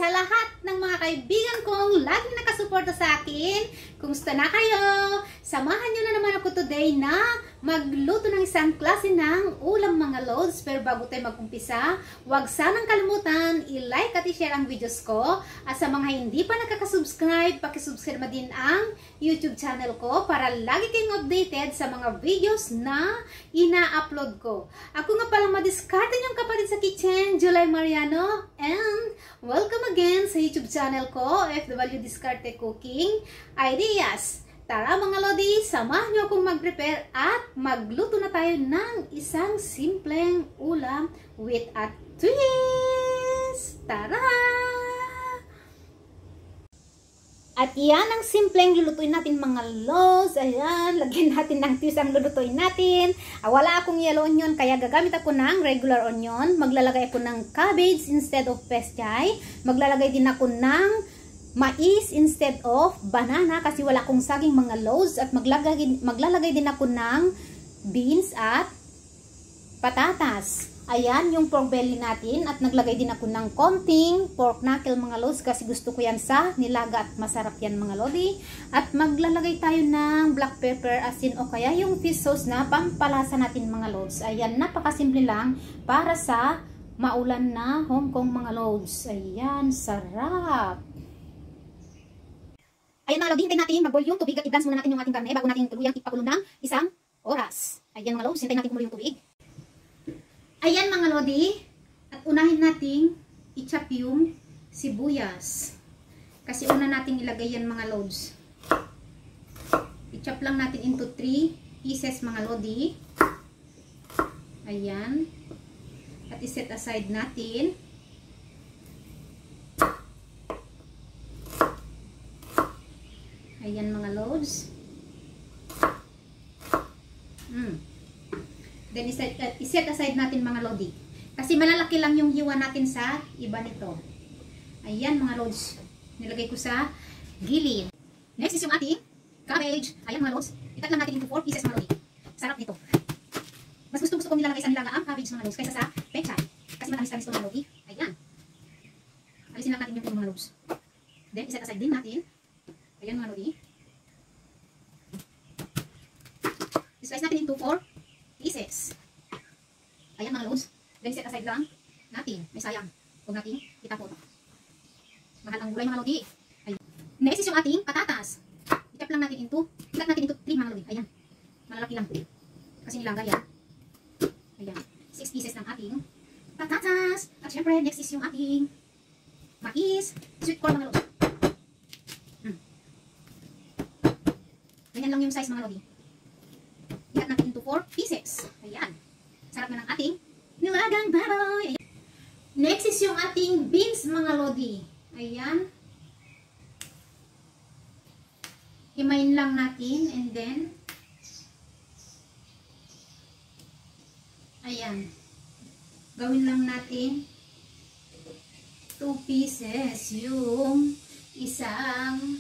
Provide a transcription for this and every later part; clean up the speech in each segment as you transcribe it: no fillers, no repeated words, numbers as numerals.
sa lahat ng mga kaibigan kong laging nakasuporta sa akin. Kumusta na kayo? Samahan nyo na naman ako today na magluto ng isang klase ng ulam mga lods. Pero bago tayo mag-umpisa, huwag sanang kalimutan i-like at i-share ang videos ko. At sa mga hindi pa nakaka-subscribe, pakisubscribe na din ang YouTube channel ko para lagi kayong updated sa mga videos na ina-upload ko. Ako nga palang madiskarte niyong kapatid sa kitchen, July Mariano, and welcome again sa YouTube channel ko, FW Diskarte Cooking Ideas. Tara mga lodi, samahan niyo akong mag-prepare at magluto na tayo ng isang simpleng ulam with a twist! Tara! At yan ang simpleng lulutuin natin mga lods. Ayan, lagyan natin ng twist ang lulutuin natin. Wala akong yellow onion kaya gagamit ako ng regular onion. Maglalagay ako ng cabbage instead of pechay. Maglalagay din ako ng mais instead of banana kasi wala akong saging mga lods. At maglalagay din ako ng beans at patatas. Ayan yung pork belly natin at naglagay din ako ng konting pork knuckle mga lods kasi gusto ko yan sa nilaga at masarap yan mga lodi. At maglalagay tayo ng black pepper, asin o kaya yung fish sauce na pampalasa natin mga lods. Ayan, napakasimple lang para sa maulan na Hong Kong mga lods. Ayan, sarap! Ayan mga lodi, hintayin natin mag-boil yung tubig at i-blanch muna natin yung ating karne bago natin tuluyang ipakulo ng isang oras. Ayan mga lods, hintayin natin kumulo yung tubig. Ayan mga lodi, at unahin nating i-chop yung sibuyas. Kasi una nating ilagay yan mga lods. I-chop lang natin into 3 pieces mga lodi. Ayan. At i-set aside natin. Ayan mga lods. Then, iset aside natin mga lodi. Kasi malalaki lang yung hiwa natin sa iba nito. Ayan mga lods. Nilagay ko sa gilid. Next is yung ating cabbage. Ayan mga lods. Itat lang natin into 4 pieces mga lodi. Sarap nito. Mas gusto ko nilalagay sa nilaga ang cabbage mga lods kaysa sa pechay. Kasi matamis-tamis ito mga lodi. Ayan. Alisin lang natin yung mga lods. Then, iset aside din natin. Ayan mga lodi. Slice natin into 4 pieces. Ayan mga lods. Then set aside lang natin. May sayang. Huwag natin itapon. Mahal ang gulay mga lodi. Ayan. Next is yung ating patatas. I-chop lang natin into, ikat natin into 3 mga lodi. Ayan. Malalaki lang. Kasi nilaga yan. Ayan. 6 pieces ng ating patatas. At syempre, next is yung ating mais. Sweet corn mga lodi. Ganyan lang yung size mga lodi. Ikat natin into 4 pieces. Ayan. Sarap na ng ating nilagang baboy. Ayan. Next is yung ating beans mga lodi. Ayan. Himayin lang natin and then ayan. Gawin lang natin 2 pieces yung isang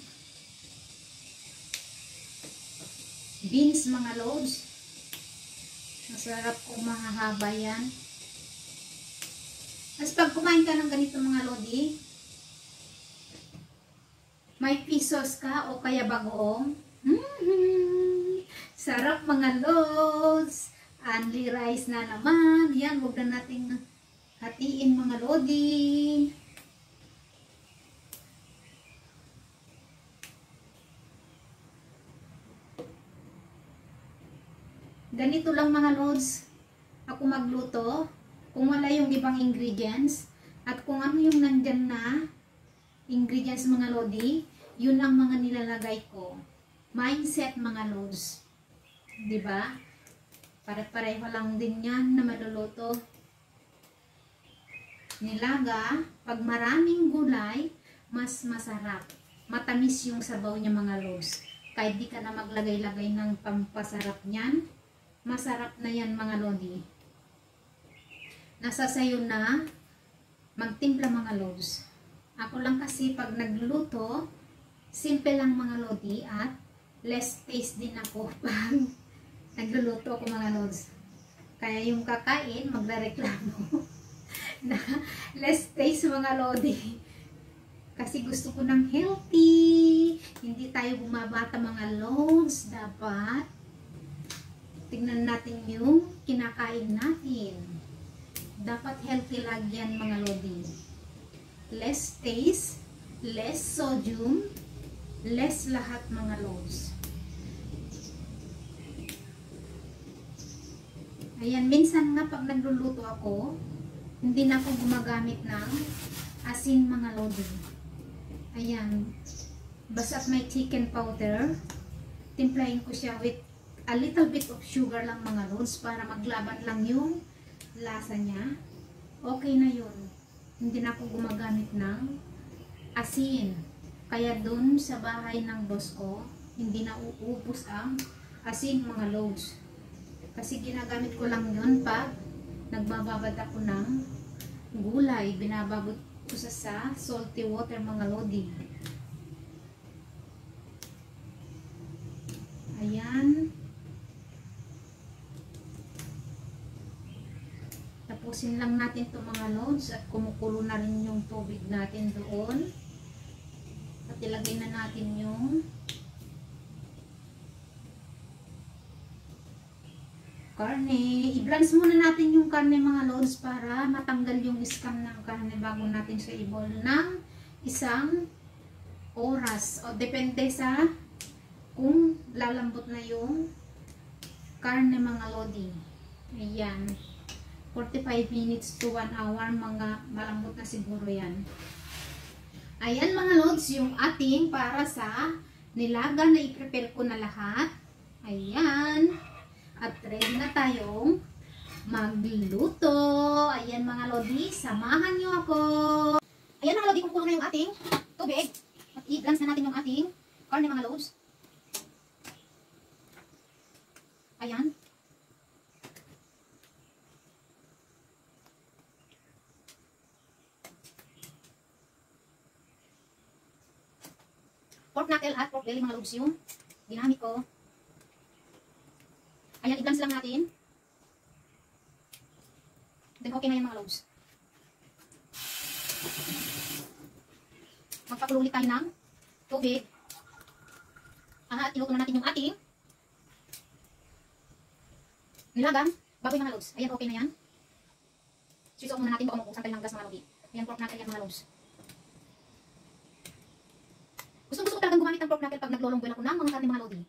beans mga loads. Masarap kung mahahaba yan. As pag kumain ka ng ganito mga lodi, may fish sauce ka o kaya bagoong. Sarap mga loads. Only rice na naman. Yan, huwag na nating hatiin mga lodi. Ganito lang mga lods ako magluto kung wala yung ibang ingredients at kung ano yung nandyan na ingredients mga lodi, yun ang mga nilalagay ko. Mindset mga lods. Diba? Pare-pareho lang din yan na maluluto. Nilaga, pag maraming gulay, mas masarap. Matamis yung sabaw niya mga lods. Kahit di ka na maglagay-lagay ng pampasarap niyan, masarap na yan mga lodi. Nasa sayo na magtimpla mga lods. Ako lang kasi pag nagluto, simple lang mga lodi at less taste din ako pag nagluluto ako mga lods. Kaya yung kakain, maglareklamo na less taste mga lodi. Kasi gusto ko ng healthy. Hindi tayo bumabata mga loads. Dapat tingnan natin yung kinakain natin. Dapat healthy lagi yan mga lodi. Less taste, less sodium, less lahat mga loads. Ayan, minsan nga pag nagluluto ako, hindi na ako gumagamit ng asin mga lodi. Ayan, basta't may chicken powder, timplahin ko siya with a little bit of sugar lang mga lods para maglaban lang yung lasa niya. Okay na yun. Hindi na ako gumagamit ng asin. Kaya dun sa bahay ng boss ko, hindi na uubos ang asin mga loads. Kasi ginagamit ko lang yun pag nagbababad ako ng gulay. Binababad ko sa salty water mga lodi. Ayan. Tapusin lang natin itong mga loads at kumukulo na rin yung tubig natin doon. At ilagay na natin yung karne. I-blanch muna natin yung karne mga loads para matanggal yung scum ng karne bago natin siya i-boil ng 1 oras. O depende sa kung lalambot na yung karne mga lodi. Ayan. 45 minutes to 1 hour, mga malambot na siguro yan. Ayan mga loads, yung ating para sa nilaga na i-prepare ko na lahat. Ayan. At ready na tayong magluto. Ayan mga lodi, samahan nyo ako. Ayan mga lodi, kumukulo na yung ating tubig. At i-blanch na natin yung ating karne mga lods. Ayan. Pork knuckle at pork belly mga lods yung ginamit ko. Ayan, i-blanch lang natin. Then okay na yan mga loads. Magpakulo ulit tayo ng tubig. At iluto na natin yung ating nilagang baboy mga loads. Ayan, okay na yan. Switch off muna natin baka mabukusan tayo ng gas mga lodi. Ayan, pork knuckle yan mga loads. Gusto ko talagang gumamit ng pork knuckle pag naglolong boil ako ng mga karne mga lodi.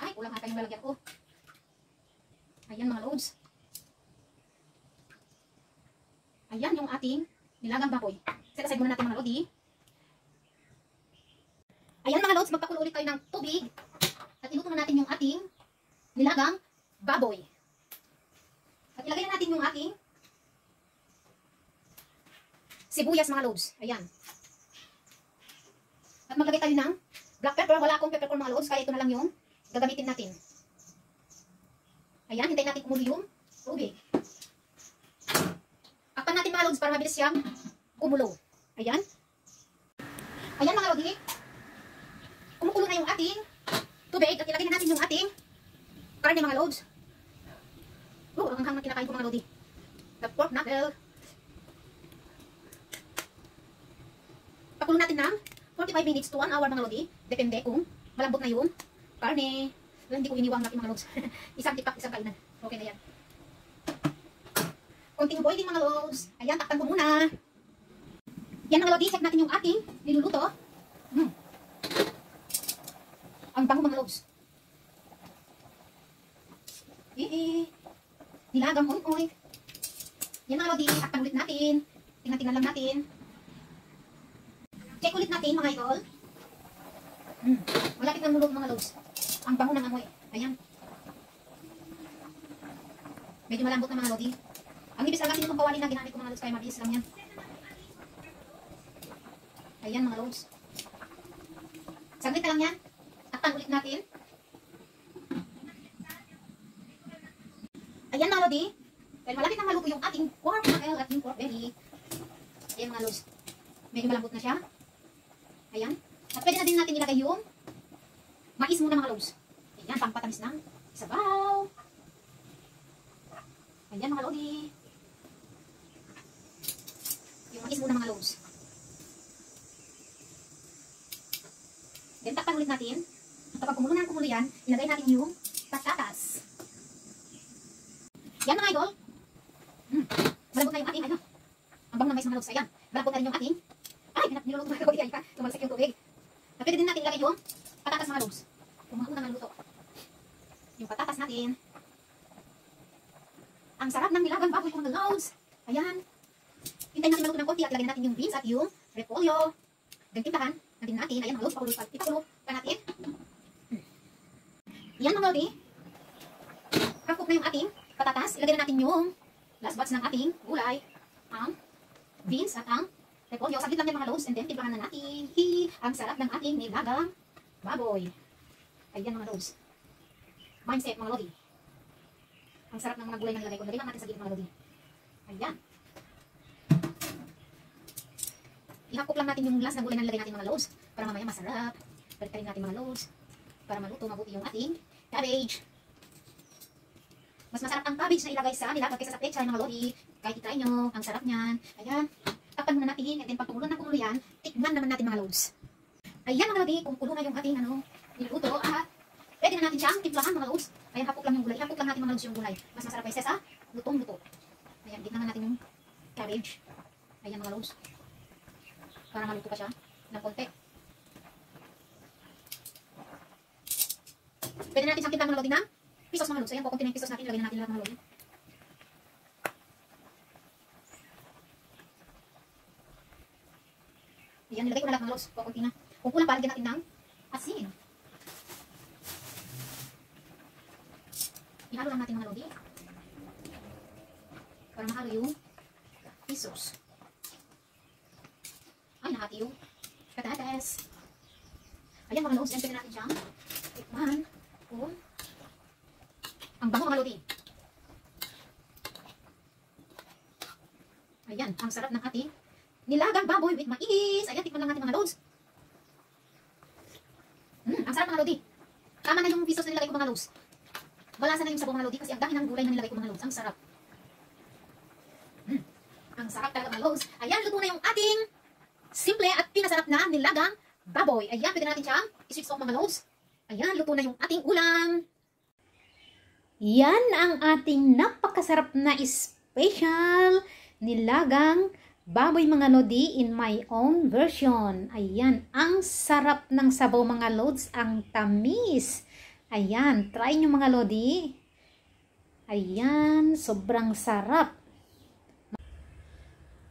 Ay, kulang ata yung lalagyan ko. Ayan mga loads. Ayan yung ating nilagang baboy. Set-aside muna natin mga lodi. Ayan mga loads, magpakulo ulit tayo ng tubig. At iluto na natin yung ating nilagang baboy. At ilagay na natin yung ating sibuyas mga loads. Ayan. At maglagay tayo ng black pepper. Wala akong peppercorn mga loads, kaya ito na lang yung gagamitin natin. Ayan, hintayin natin kumulo yung tubig. Akpan natin mga loads para mabilis siyang kumulo. Ayan. Ayan mga lodi. Kumukulo na yung ating tubig at ilagay na natin yung ating karne mga loads. Ang hanghang na kinakain ko mga lodi. The pork knuckle. Pakulo natin ng 45 minutes to 1 hour mga lodi. Depende kung malambot na yung karne. Wala, hindi ko iniwang natin mga loads. Isang tipak, isang kainan. Okay na yan. Konting boiling mga loads. Ayan, takpan ko muna. Yan mga lodi, check natin yung ating niluluto. Ang bango mga loads. Nilagang oy-oy. Yan mga lodi, takpan ulit natin. Tingnan lang natin. Check ulit natin mga idol. Malapit ng mulog mga loads. Ang bango ng amoy. Ayan. Medyo malambot na mga lodi. Ang ibig lang kasi itong kawali na ginamit ko mga loads kaya mabilis lang yan. Ayan mga loads. Saglit na lang yan. Takpan ulit natin. Ayan mga lodi. Dahil malapit na maluto yung ating pork knuckle at yung pork belly. Ayan mga loads. Medyo malambot na siya. Ayan. At pwede na din natin ilagay yung mais muna mga loads. Ayan, pangpatamis ng sabaw. Ayan mga lodi. muna mga loads. Then takpan ulit natin. Kapag kumulo yan, ilagay natin yung patatas. Yan mga idol. Malambot na yung ating, ang bango ng mais mga loads. Ayan, malambot na rin yung ating, niluluto na ako. Ayan, lumalsak yung tubig. At pwede din natin ilagay yung patatas mga loads. Kumauna ng luto. Yung patatas natin. Ang sarap ng nilagang baboy mga loads. Ayan. Hintayin natin maluto ng konti at ilagay natin yung beans at yung repolyo. Then timplahan na din natin. Ayan mga loads, ipakulo pa natin. Yan mga loads. Half-cook na yung ating patatas. Ilagay na natin yung last batch ng ating gulay. Ang beans at ang repolyo. Saglit lang yan mga loads. And then timplahan na natin. Ang sarap ng ating nilagang baboy. Ayan mga loads. Mindset mga loads. Ang sarap ng mga gulay na nilagay ko. Lagay lang natin sa gilid mga loads. Ayan. Ihakok lang natin yung last na gulay na nilagay natin mga loads. Para mamaya masarap. Balik rin natin mga loads. Para maluto mabuti yung ating cabbage. Mas masarap ang cabbage na ilagay sa nilagang kaysa sa pechay mga loads. Kahit itry nyo, ang sarap niyan. Ayan. Takpan muna natin. And then pag kumulo na kumulo yan, tikman naman natin mga loads. Ayan mga loads. Kung kulo na yung ating niluto at pwede na natin siyang timplahan mga loads. Ayan, hapok lang yung gulay. Hapok lang natin mga loads yung gulay. Mas masarap ay sa lutong-luto. Ayan, gitna natin yung cabbage. Ayan mga loads. Para maluto pa siya ng konti. Pwede natin siyang timplahan mga loads ng pisos mga loads. Ayan po, konti na yung pisos natin. Ilagay na natin lahat mga loads. Ayan, nilagay ko na lahat mga loads. Konti na. Kung kulang, palagyan natin ng asin. Ihalo lang natin mga lodi para mahalo yung pisos. Ay, nahati yung patatas. Ayan mga lods, pwede natin siyang tikman kung ang bango mga lodi. Ayan, ang sarap ng ating nilagang baboy with mais. Ayan, tikman lang natin mga lods. Ang sarap mga lodi. Tama na yung pisos na nilagay ko mga lods. Malasan na yung sabaw mga lodi kasi ang dami ng gulay na nilagay ko mga lods. Ang sarap. Ang sarap talaga mga lods. Ayan, luto na yung ating simple at pinasarap na nilagang baboy. Ayan, pwede natin siyang i-switch off mga lods. Ayan, luto na yung ating ulam. Yan ang ating napakasarap na special nilagang baboy mga lodi in my own version. Ayan, ang sarap ng sabaw mga lods. Ang tamis. Ayan, try nyo mga lodi. Ayan, sobrang sarap.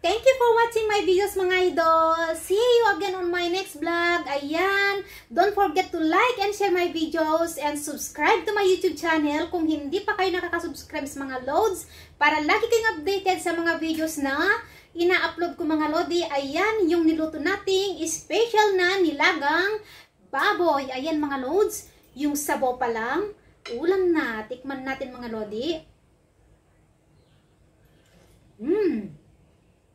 Thank you for watching my videos mga idol. See you again on my next vlog. Ayan, don't forget to like and share my videos and subscribe to my YouTube channel kung hindi pa kayo nakaka-subscribe sa mga loads para lagi kayong updated sa mga videos na ina-upload ko mga lodi. Ayan, yung niluto nating special na nilagang baboy. Ayan mga loads. Yung sabaw pa lang, ulam na. Tikman natin mga lodi.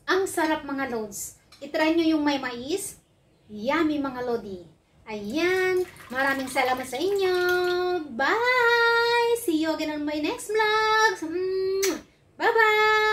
Ang sarap mga lods. I-try nyo yung may mais. Yummy mga lodi. Ayan. Maraming salamat sa inyo. Bye! See you again on my next vlog. Bye-bye!